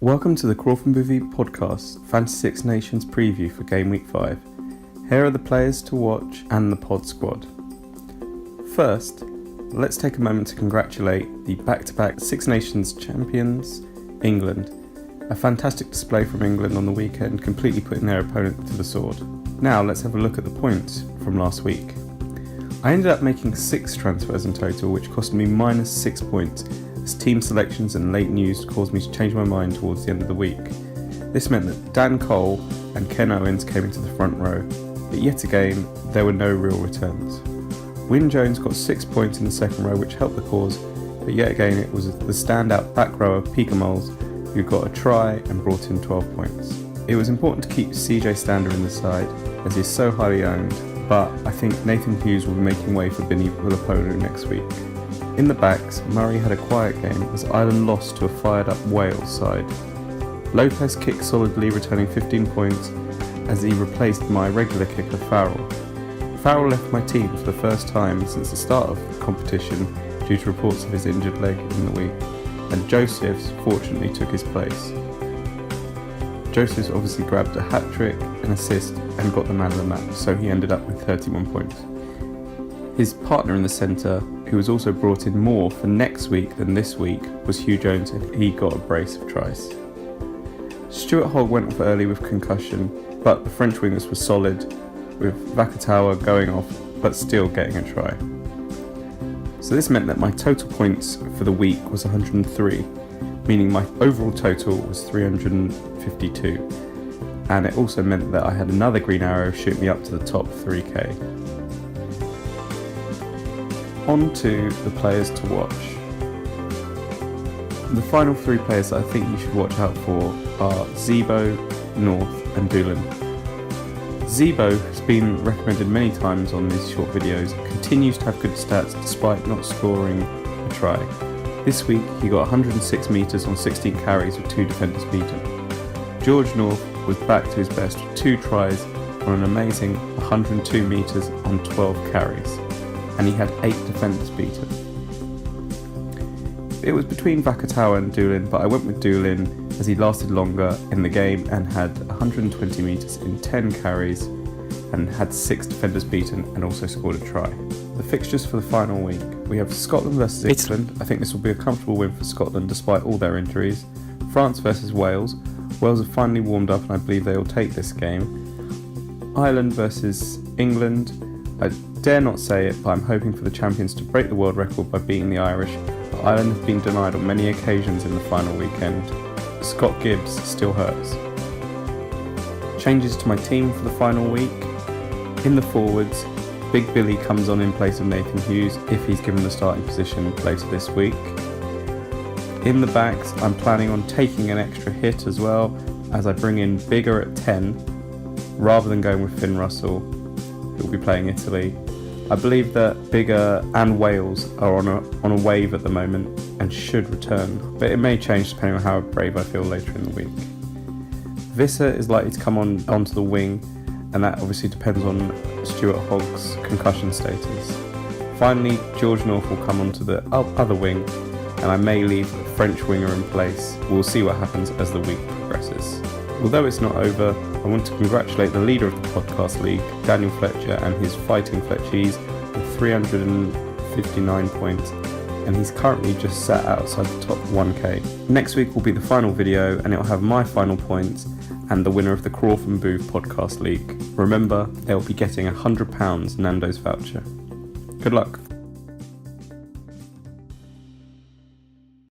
Welcome to the Crawford Movie Podcast Fantasy Six Nations preview for Gameweek 5. Here are the players to watch and the pod squad. First, let's take a moment to congratulate the back-to-back Six Nations champions, England. A fantastic display from England on the weekend, completely putting their opponent to the sword. Now let's have a look at the points from last week. I ended up making 6 transfers in total, which cost me minus 6 points, as team selections and late news caused me to change my mind towards the end of the week. This meant that Dan Cole and Ken Owens came into the front row, but yet again there were no real returns. Wyn Jones got 6 points in the second row, which helped the cause, but yet again it was the standout back rower Pika Moles who got a try and brought in 12 points. It was important to keep CJ Stander in the side, as he is so highly owned, but I think Nathan Hughes will be making way for Binny Villapolo next week. In the backs, Murray had a quiet game as Ireland lost to a fired-up Wales side. Lopez kicked solidly, returning 15 points as he replaced my regular kicker Farrell. Farrell left my team for the first time since the start of the competition due to reports of his injured leg in the week, and Josephs fortunately took his place. Josephs obviously grabbed a hat-trick, an assist and got the man of the match, so he ended up with 31 points. His partner in the centre, who was also brought in more for next week than this week, was Hugh Jones, and he got a brace of tries. Stuart Hogg went off early with concussion, but the French wingers were solid, with Vakatawa going off but still getting a try. So this meant that my total points for the week was 103, meaning my overall total was 352, and it also meant that I had another green arrow shoot me up to the top 3k. On to the players to watch. The final 3 players that I think you should watch out for are Zebo, North and Doolan. Zebo has been recommended many times on these short videos and continues to have good stats despite not scoring a try. This week he got 106 metres on 16 carries with 2 defenders beaten. George North was back to his best with 2 tries on an amazing 102 metres on 12 carries, and he had 8 defenders beaten. It was between Vakatawa and Doolan, but I went with Doolan as he lasted longer in the game and had 120 metres in 10 carries and had 6 defenders beaten and also scored a try. The fixtures for the final week: we have Scotland versus Italy. I think this will be a comfortable win for Scotland despite all their injuries. France versus Wales. Wales have finally warmed up and I believe they will take this game. Ireland versus England. I dare not say it, but I'm hoping for the champions to break the world record by beating the Irish. But Ireland have been denied on many occasions in the final weekend. Scott Gibbs still hurts. Changes to my team for the final week. In the forwards, Big Billy comes on in place of Nathan Hughes if he's given the starting position later this week. In the backs, I'm planning on taking an extra hit as well, as I bring in Bigger at 10 rather than going with Finn Russell, who will be playing Italy. I believe that Bigger and Wales are on a wave at the moment and should return, but it may change depending on how brave I feel later in the week. Visser is likely to come onto the wing, and that obviously depends on Stuart Hogg's concussion status. Finally, George North will come onto the other wing, and I may leave a French winger in place. We'll see what happens as the week progresses. Although it's not over, I want to congratulate the leader of the podcast league, Daniel Fletcher, and his Fighting Fletchies with 359 points, and he's currently just sat outside the top 1k. Next week will be the final video, and it'll have my final points and the winner of the Crawford and Booth podcast league. Remember, they'll be getting a £100 Nando's voucher. Good luck.